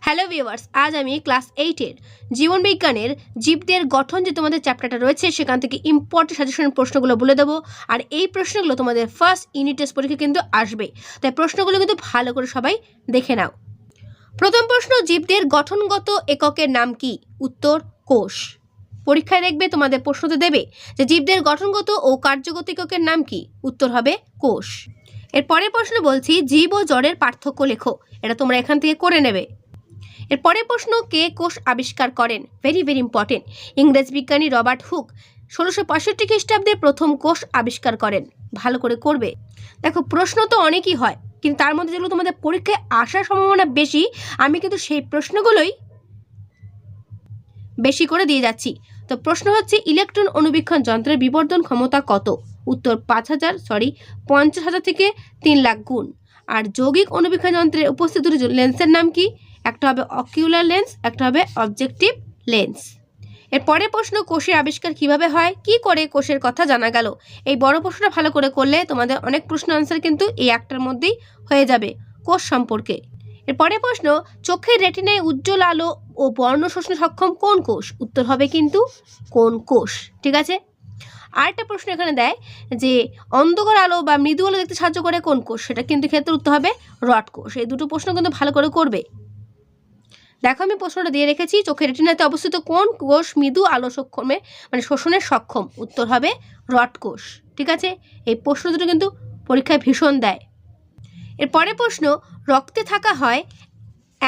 Hello viewers, আজ আমি class 8-এর জীবনবিজ্ঞানের জীবদের গঠন যে তোমাদের চ্যাপ্টারটা রয়েছে সেখান থেকে ইম্পর্টেন্ট সাজেশন প্রশ্নগুলো বলে দেবো। আর এই প্রশ্নগুলো তোমাদের ফার্স্ট ইউনিট টেস্ট পরীক্ষা কিন্তু আসবে, তাই প্রশ্নগুলো কিন্তু ভালো করে সবাই দেখে নাও। প্রথম প্রশ্ন, জীবদের গঠনগত এককের নাম কি? উত্তর কোষ। পরীক্ষায় দেখবে তোমাদের প্রশ্নতে দেবে যে জীবদের গঠনগত ও কার্যগত এককের নাম কি? উত্তর হবে কোষ। এর পরের প্রশ্ন বলছি, জীব ও জড়ের পার্থক্য লেখো। এটা তোমরা এখান থেকে করে নেবে। এর পরের প্রশ্ন, কে কোষ আবিষ্কার করেন? Very very important. ইংরেজ বিজ্ঞানী রবার্ট হুক 1665 খ্রিস্টাব্দে প্রথম কোষ আবিষ্কার করেন। ভালো করে করবে। দেখো, প্রশ্ন তো অনেকই হয়, কিন্তু তার মধ্যে যেগুলো তোমাদের পরীক্ষায় আসার সম্ভাবনা বেশি, আমি কিন্তু সেই প্রশ্নগুলোই বেশি করে দিয়ে যাচ্ছি। তো প্রশ্ন হচ্ছে, ইলেকট্রন অনুবীক্ষণ যন্ত্রের বিবর্ধন ক্ষমতা কত? উত্তর 50,000 থেকে 3 লাখ গুণ। আর যৌগিক অনুবীক্ষণ যন্ত্রের উপস্থিত দুটি লেন্সের নাম কি? একটা হবে অকিউলার লেন্স, একটা হবে অবজেক্টিভ লেন্স। এর পরের প্রশ্ন, কোষের আবিষ্কার কিভাবে হয়? কি করে কোষের কথা জানা গেল? এই বড় প্রশ্নটা ভালো করে করলে তোমাদের অনেক প্রশ্ন আনসার কিন্তু এই একটার মধ্যেই হয়ে যাবে কোষ সম্পর্কে। এর পরের প্রশ্ন, চোখের রেটিনায় উজ্জ্বল আলো ও বর্ণ শোষণে সক্ষম কোন কোষ? উত্তর হবে কিন্তু কোন কোষ। ঠিক আছে। আরেকটা প্রশ্ন এখানে দেয় যে অন্ধকার আলো বা মৃদু আলো দেখতে সাহায্য করে কোন কোষ? সেটা কিন্তু ক্ষেত্রে উত্তর হবে রড কোষ। এই দুটো প্রশ্ন কিন্তু ভালো করে করবে। দেখো, আমি প্রশ্নটা দিয়ে রেখেছি, চোখের রেটিনাতে অবস্থিত কোন কোষ মৃদু আলো সক্ষমে শোষণে সক্ষম? উত্তর হবে রড কোষ। ঠিক আছে। এই প্রশ্ন দুটো কিন্তু পরীক্ষায় ভীষণ দেয়। এর পরের প্রশ্ন, রক্তে থাকা হয়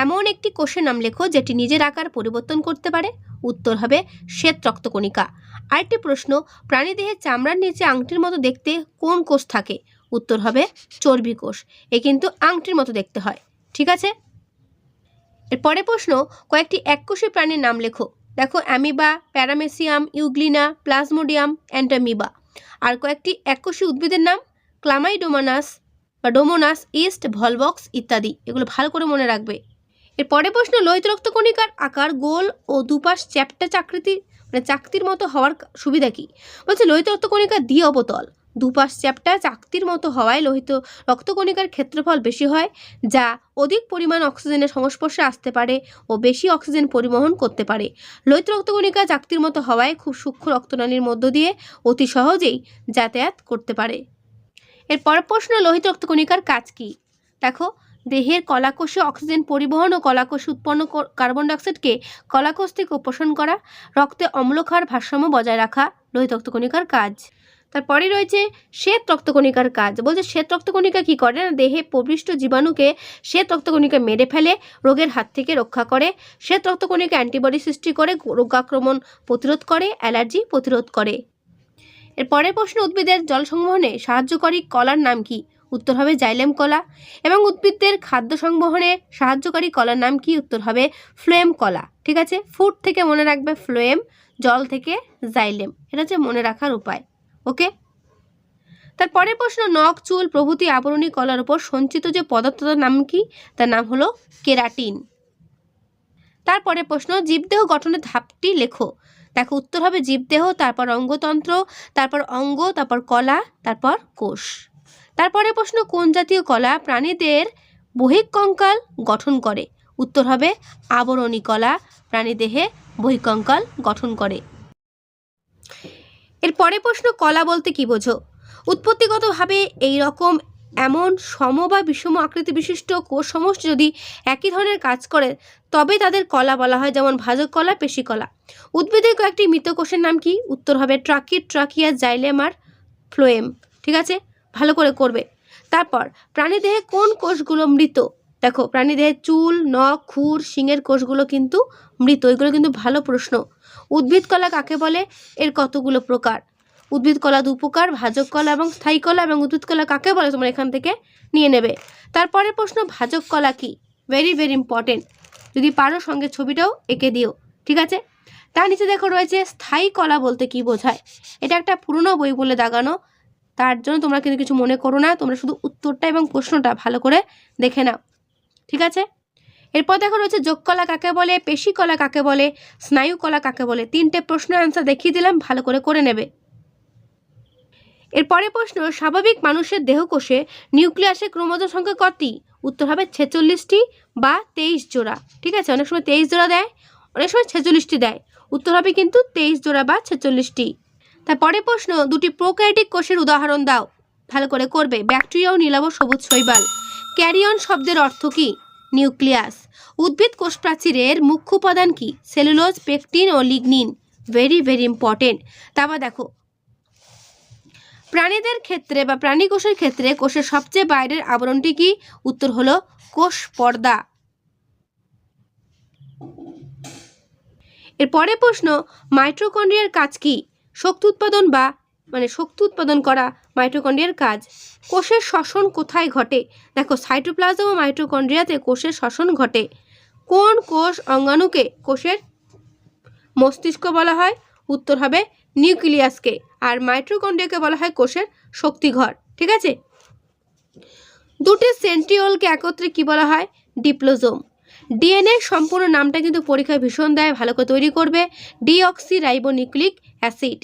এমন একটি কোষের নাম লেখো যেটি নিজের আকার পরিবর্তন করতে পারে। উত্তর হবে শ্বেত রক্তকণিকা। আরেকটি প্রশ্ন, প্রাণীদেহের চামড়ার নিচে আংটির মতো দেখতে কোন কোষ থাকে? উত্তর হবে চর্বি কোষ। এ কিন্তু আংটির মতো দেখতে হয়। ঠিক আছে। এর পরের প্রশ্ন, কয়েকটি এককোষী প্রাণীর নাম লেখো। দেখো, amoeba, paramecium, euglena, plasmodium, entamoeba. আর কয়েকটি এককোষী উদ্ভিদের নাম, ক্লামাইডোমোনাস বা ডোমোনাস, ইস্ট, ভলবক্স ইত্যাদি। এগুলো ভালো করে মনে রাখবে। এর পরের প্রশ্ন, লোহিত রক্তকণিকার আকার গোল ও দুপাশ চ্যাপ্টা চাকতির মতো হওয়ার সুবিধা কি? বলছে লোহিত রক্তকণিকা দ্বি অবতল, দুপাশ চ্যাপ্টা চাকতির মতো হওয়ায় লোহিত রক্তকণিকার ক্ষেত্রফল বেশি হয়, যা অধিক পরিমাণ অক্সিজেনের সংস্পর্শে আসতে পারে ও বেশি অক্সিজেন পরিবহন করতে পারে। লোহিত রক্তকণিকা চাকতির মতো হওয়ায় খুব সূক্ষ্ম রক্তনালীর মধ্য দিয়ে অতি সহজেই যাতায়াত করতে পারে। এর পরের প্রশ্ন, লোহিত রক্তকণিকার কাজ কি? দেখো, দেহের কলাকোষে অক্সিজেন পরিবহন ও কলাকোষে উৎপন্ন কার্বন ডাইঅক্সাইডকে কলাকোষ থেকে উপশম করা, রক্তে অম্লক্ষার ভারসাম্য বজায় রাখা লোহিত রক্তকণিকার কাজ। তারপরে রয়েছে শ্বেত রক্তকণিকার কাজ। বলছে শ্বেত রক্তকণিকা কি করে না, দেহে প্রবিষ্ট জীবাণুকে শ্বেত রক্তকণিকা মেরে ফেলে, রোগের হাত থেকে রক্ষা করে। শ্বেত রক্তকণিকা অ্যান্টিবডি সৃষ্টি করে, রোগাক্রমণ প্রতিরোধ করে, অ্যালার্জি প্রতিরোধ করে। এর পরের প্রশ্ন, উদ্ভিদের জল সংবহনে সাহায্যকারী কলার নাম কি? উত্তর হবে জাইলেম কলা। এবং উদ্ভিদদের খাদ্য সংবহনে সাহায্যকারী কলার নাম কি? উত্তর হবে ফ্লোয়েম কলা। ঠিক আছে। ফুড থেকে মনে রাখবে ফ্লোয়েম, জল থেকে জাইলেম। এটা হচ্ছে মনে রাখার উপায়। ওকে। তারপরের প্রশ্ন, নখ, চুল প্রভৃতি আবরণী কলার উপর সঞ্চিত যে পদার্থটার নাম কি? তার নাম হলো কেরাটিন। তারপরে প্রশ্ন, জীবদেহ গঠনের ধাপটি লেখো। দেখো, উত্তর হবে জীবদেহ, তারপর অঙ্গতন্ত্র, তারপর অঙ্গ, তারপর কলা, তারপর কোষ। তারপরে প্রশ্ন, কোন জাতীয় কলা প্রাণীদের বহিঃকঙ্কাল গঠন করে? উত্তর হবে আবরণী কলা প্রাণীদেহে বহিঃকঙ্কাল গঠন করে। এর পরের প্রশ্ন, কলা বলতে কি বোঝো? উৎপত্তিগতভাবে এই রকম এমন সম বা বিষম আকৃতি বিশিষ্ট কোষ সমষ্টি যদি একই ধরনের কাজ করে তবে তাদের কলা বলা হয়, যেমন ভাজক কলা, পেশি কলা। উদ্ভিদের কয়েকটি মৃত কোষের নাম কি? উত্তর হবে ট্রাকিড, ট্রাকিয়া, জাইলেম আর ফ্লোয়েম। ঠিক আছে, ভালো করে করবে। তারপর প্রাণীদেহে কোন কোষগুলো মৃত? দেখো, প্রাণীদেহে চুল, নখ, খুর, শিংয়ের কোষগুলো কিন্তু মৃত। এগুলো কিন্তু ভালো প্রশ্ন। উদ্ভিদ কলা কাকে বলে? এর কতগুলো প্রকার? উদ্ভিদ কলা 2 প্রকার, ভাজক কলা এবং স্থায়ী কলা। এবং উদ্ভিদ কলা কাকে বলে তোমরা এখান থেকে নিয়ে নেবে। তারপরে প্রশ্ন, ভাজক কলা কি? Very very important. যদি পারো সঙ্গে ছবিটাও এঁকে দিও। ঠিক আছে। তার নিচে দেখো রয়েছে স্থায়ী কলা বলতে কি বোঝায়। এটা একটা পুরনো বই বলে দাগানো, তার জন্য তোমরা কিন্তু কিছু মনে করো না, তোমরা শুধু উত্তরটা এবং প্রশ্নটা ভালো করে দেখে নাও। ঠিক আছে। এরপর দেখো রয়েছে যোগ কলা কাকে বলে, পেশি কলা কাকে বলে, স্নায়ু কলা কাকে বলে। 3টে প্রশ্নের অ্যান্সার দেখিয়ে দিলাম, ভালো করে নেবে। এরপরে প্রশ্ন, স্বাভাবিক মানুষের দেহকোষে নিউক্লিয়াসে ক্রোমোজোম সংখ্যা কটি? উত্তর হবে 46টি বা 23 জোড়া। ঠিক আছে, অনেক সময় 23 জোড়া দেয়, অনেক সময় 46টি দেয়। উত্তর হবে কিন্তু 23 জোড়া বা 46টি। তারপরে প্রশ্ন, দুটি প্রোক্যারিওটিক কোষের উদাহরণ দাও। ভালো করে করবে। ব্যাকটেরিয়া ও নীলাভ সবুজ শৈবাল। ক্যারিয়ন শব্দের অর্থ কি? নিউক্লিয়াস। উদ্ভিদ কোষ প্রাচীরের মুখ্য উপাদান কি? সেলুলোজ, পেকটিন ও লিগনিন। Very very important. তারপর দেখো, প্রাণীদের ক্ষেত্রে বা প্রাণী কোষের ক্ষেত্রে কোষের সবচেয়ে বাইরের আবরণটি কি? উত্তর হলো কোষ পর্দা। এরপরে প্রশ্ন, মাইটোকন্ড্রিয়ার কাজ কি? শক্তি উৎপাদন করা মাইটোকন্ড্রিয়ার কাজ। কোষের শ্বসন কোথায় ঘটে? দেখো, সাইটোপ্লাজম ও মাইটোকন্ড্রিয়াতে কোষের শ্বসন ঘটে। কোন কোষ অঙ্গাণুকে কোষের মস্তিষ্ক বলা হয়? উত্তর হবে নিউক্লিয়াসকে। আর মাইটোকন্ড্রিয়াকে বলা হয় কোষের শক্তিঘর। ঠিক আছে, দুটি সেন্ট্রিওলকে একত্রে কি বলা হয়? ডিপ্লোজোম। ডিএনএ সম্পূর্ণ নামটা কিন্তু পরীক্ষায় ভীষণ দেয়, ভালো করে তৈরি করবে। Deoxy ribonucleic acid.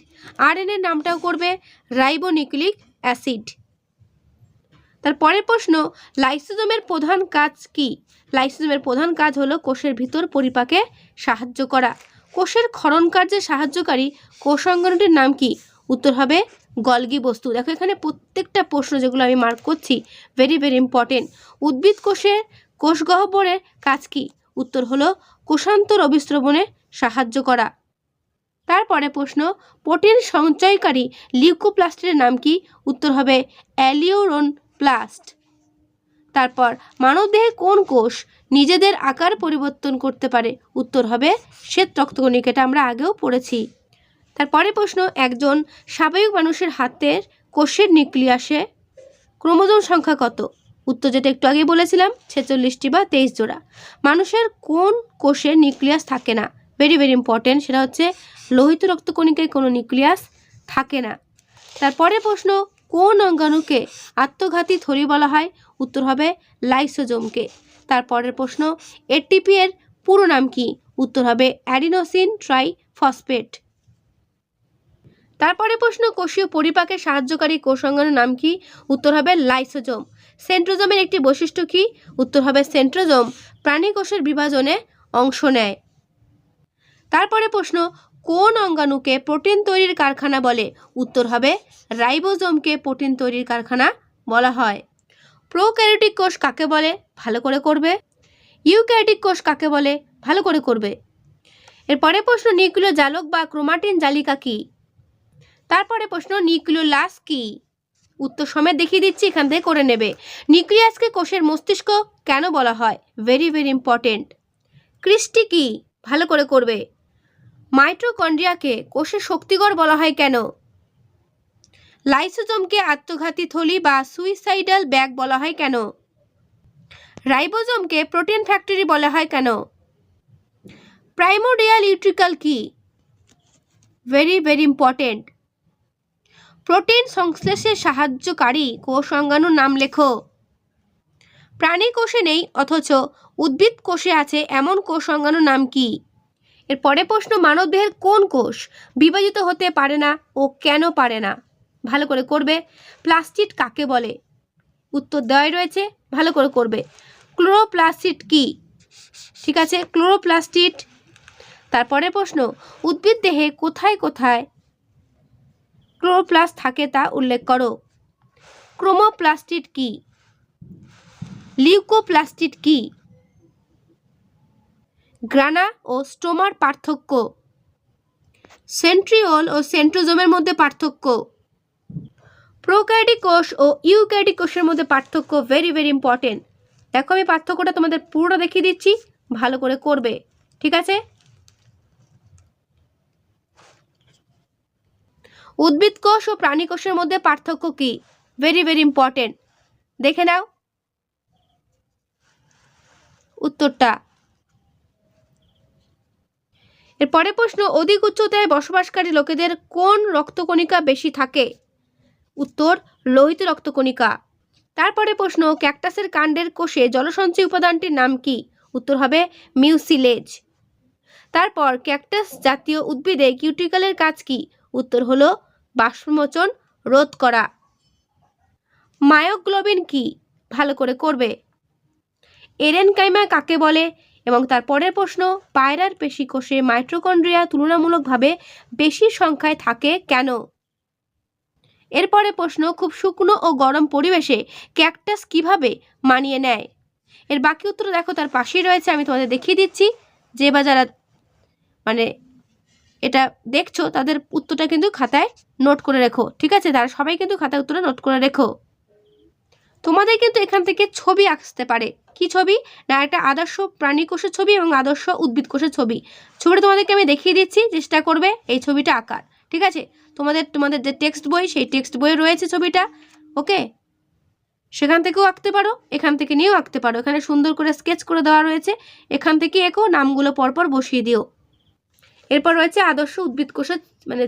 আরএনএর নামটাও করবে রাইবোনিউক্লিক অ্যাসিড। তারপরের প্রশ্ন, লাইসোজোমের প্রধান কাজ কি? লাইসোজোমের প্রধান কাজ হলো কোষের ভিতর পরিপাকে সাহায্য করা। কোষের ক্ষরণ কার্যে সাহায্যকারী কোষ অঙ্গাণুটির নাম কি? উত্তর হবে গলগি বস্তু। দেখো, এখানে প্রত্যেকটা প্রশ্ন যেগুলো আমি মার্ক করছি ভেরি ভেরি ইম্পর্টেন্ট। উদ্ভিদ কোষের কোষ গহ্বরের কাজ কি? উত্তর হলো কোষান্তর অভিস্রবণে সাহায্য করা। তারপরে প্রশ্ন, প্রোটিন সঞ্চয়কারী লিউকোপ্লাস্টের নাম কি? উত্তর হবে অ্যালিউরন প্লাস্ট। তারপর মানবদেহে কোন কোষ নিজেদের আকার পরিবর্তন করতে পারে? উত্তর হবে শ্বেত রক্তকণিকা। এটা আমরা আগেও পড়েছি। তারপরে প্রশ্ন, একজন স্বাভাবিক মানুষের হাতের কোষের নিউক্লিয়াসে ক্রোমোজোম সংখ্যা কত? উত্তর যেটা একটু আগে বলেছিলাম, 46টি বা 23 জোড়া। মানুষের কোন কোষে নিউক্লিয়াস থাকে না? ভেরি ভেরি ইম্পর্টেন্ট, সেটা হচ্ছে লোহিত রক্তকণিকায় কোনো নিউক্লিয়াস থাকে না। তারপরে প্রশ্ন, কোন অঙ্গাণুকে আত্মঘাতী থলি বলা হয়? উত্তর হবে লাইসোজোমকে। তারপরের প্রশ্ন, এটিপি এর পুরো নাম কি? উত্তর হবে অ্যাডিনোসিন ট্রাইফসফেট। তারপরে প্রশ্ন, কোষীয় পরিপাকে সাহায্যকারী কোষ অঙ্গাণুর নাম কি? উত্তর হবে লাইসোজোম। সেন্ট্রোজোমের একটি বৈশিষ্ট্য কি? উত্তর হবে সেন্ট্রোজোম প্রাণী কোষের বিভাজনে অংশ নেয়। তারপরে প্রশ্ন, কোন অঙ্গাণুকে প্রোটিন তৈরির কারখানা বলে? উত্তর হবে রাইবোজোমকে প্রোটিন তৈরির কারখানা বলা হয়। প্রোক্যারিওটিক কোষ কাকে বলে? ভালো করে করবে। ইউক্যারিওটিক কোষ কাকে বলে? ভালো করে করবে। এরপরে প্রশ্ন, নিউক্লিয় জালক বা ক্রোমাটিন জালিকা কি? তারপরে প্রশ্ন, নিউক্লিওলাস কি? উত্তর সমেত দেখিয়ে দিচ্ছি, এখান থেকে করে নেবে। নিউক্লিয়াসকে কোষের মস্তিষ্ক কেন বলা হয়? Very very important. ক্রিস্টি কি? ভালো করে করবে। মাইটোকন্ড্রিয়াকে কোষের শক্তিঘর বলা হয় কেন? লাইসোজোমকে আত্মঘাতী থলি বা সুইসাইডাল ব্যাগ বলা হয় কেন? রাইবোজোমকে প্রোটিন ফ্যাক্টরি বলা হয় কেন? প্রাইমোর্ডিয়াল ইউট্রিকাল কি? Very very important. প্রোটিন সংশ্লেষে সাহায্যকারী কোষ অঙ্গাণুর নাম লেখো। প্রাণী কোষে নেই অথচ উদ্ভিদ কোষে আছে এমন কোষ অঙ্গাণুর নাম কি? এরপরে প্রশ্ন, মানবদেহের কোন কোষ বিভাজিত হতে পারে না ও কেন পারে না? ভালো করে করবে। প্লাস্টিড কাকে বলে? উত্তর দেওয়াই রয়েছে, ভালো করে করবে। ক্লোরোপ্লাস্টিড কি? ঠিক আছে, ক্লোরোপ্লাস্টিড। তারপরে প্রশ্ন, উদ্ভিদ দেহে কোথায় কোথায় ক্লোরোপ্লাস্ট থাকে তা উল্লেখ করো। ক্রোমোপ্লাস্টিড কি? লিউকোপ্লাস্টিড কি? গ্রানা ও স্টোমার পার্থক্য। সেন্ট্রিওল ও সেন্ট্রোজোমের মধ্যে পার্থক্য। প্রোক্যারিওটিক কোষ ও ইউক্যারিওটিক কোষের মধ্যে পার্থক্য। Very very important. দেখো, আমি পার্থক্যটা তোমাদের পুরোটা দেখিয়ে দিচ্ছি, ভালো করে করবে। ঠিক আছে, উদ্ভিদ কোষ ও প্রাণী কোষের মধ্যে পার্থক্য কি? ভেরি ভেরি ইম্পর্টেন্ট, দেখে নাও উত্তরটা। এরপরে প্রশ্ন, অধিক উচ্চতায় বসবাসকারী লোকেদের কোন রক্তকণিকা বেশি থাকে? উত্তর লোহিত রক্তকণিকা। তারপরে প্রশ্ন, ক্যাকটাসের কাণ্ডের কোষে জলসঞ্চয় উপাদানটির নাম কি? উত্তর হবে মিউসিলেজ। তারপর ক্যাকটাস জাতীয় উদ্ভিদে কিউটিকলের কাজ কি? উত্তর হলো বাষ্পমোচন রোধ করা। মায়োগ্লোবিন কি? ভালো করে করবে। এরেনকাইমা কাকে বলে? এবং তার পরের প্রশ্ন, পায়রার পেশিকোষে মাইটোকন্ড্রিয়া তুলনামূলকভাবে বেশি সংখ্যায় থাকে কেন? এরপরে প্রশ্ন, খুব শুকনো ও গরম পরিবেশে ক্যাকটাস কিভাবে মানিয়ে নেয়? এর বাকি উত্তর দেখো তার পাশেই রয়েছে, আমি তোমাদের দেখিয়ে দিচ্ছি। যে বা যারা মানে এটা দেখছো তাদের উত্তরটা কিন্তু খাতায় নোট করে রেখো, ঠিক আছে? তারা সবাই কিন্তু খাতায় উত্তরটা নোট করে রেখো। তোমাদের কিন্তু এখান থেকে ছবি আঁকতে পারে। কি ছবি? না একটা আদর্শ প্রাণী কোষের ছবি এবং আদর্শ উদ্ভিদ কোষের ছবি। ছবিটা তোমাদেরকে আমি দেখিয়ে দিচ্ছি, চেষ্টা করবে এই ছবিটা আঁকার, ঠিক আছে? তোমাদের যে টেক্সট বই, সেই টেক্সট বইয়ে রয়েছে ছবিটা, ওকে? সেখান থেকেও আঁকতে পারো, এখান থেকে নিয়েও আঁকতে পারো। এখানে সুন্দর করে স্কেচ করে দেওয়া রয়েছে, এখান থেকে এঁকো, নামগুলো পরপর বসিয়ে দিও। এরপর রয়েছে আদর্শ উদ্ভিদ কোষের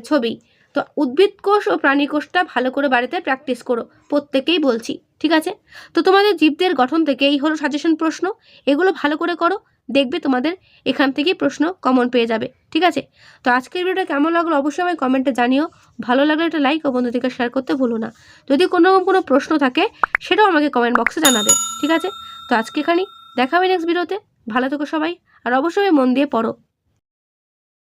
ছবি। তো উদ্ভিদ কোষ ও প্রাণী কোষটা ভালো করে বাড়িতে প্র্যাকটিস করো, প্রত্যেকেই বলছি, ঠিক আছে? তো তোমাদের জীবদের গঠন থেকে এই হলো সাজেশন প্রশ্ন, এগুলো ভালো করে করো, দেখবে তোমাদের এখান থেকেই প্রশ্ন কমন পেয়ে যাবে, ঠিক আছে? তো আজকের ভিডিওটা কেমন লাগলো অবশ্যই আমায় কমেন্টে জানিও। ভালো লাগলে একটা লাইক ও বন্ধুদেরকে শেয়ার করতে ভুলো না। যদি কোনো প্রশ্ন থাকে সেটাও আমাকে কমেন্ট বক্সে জানাবে, ঠিক আছে? তো আজকে এখানেই, দেখা হবে নেক্সট ভিডিওতে। ভালো থেকো সবাই, আর অবশ্যই মন দিয়ে পড়ো।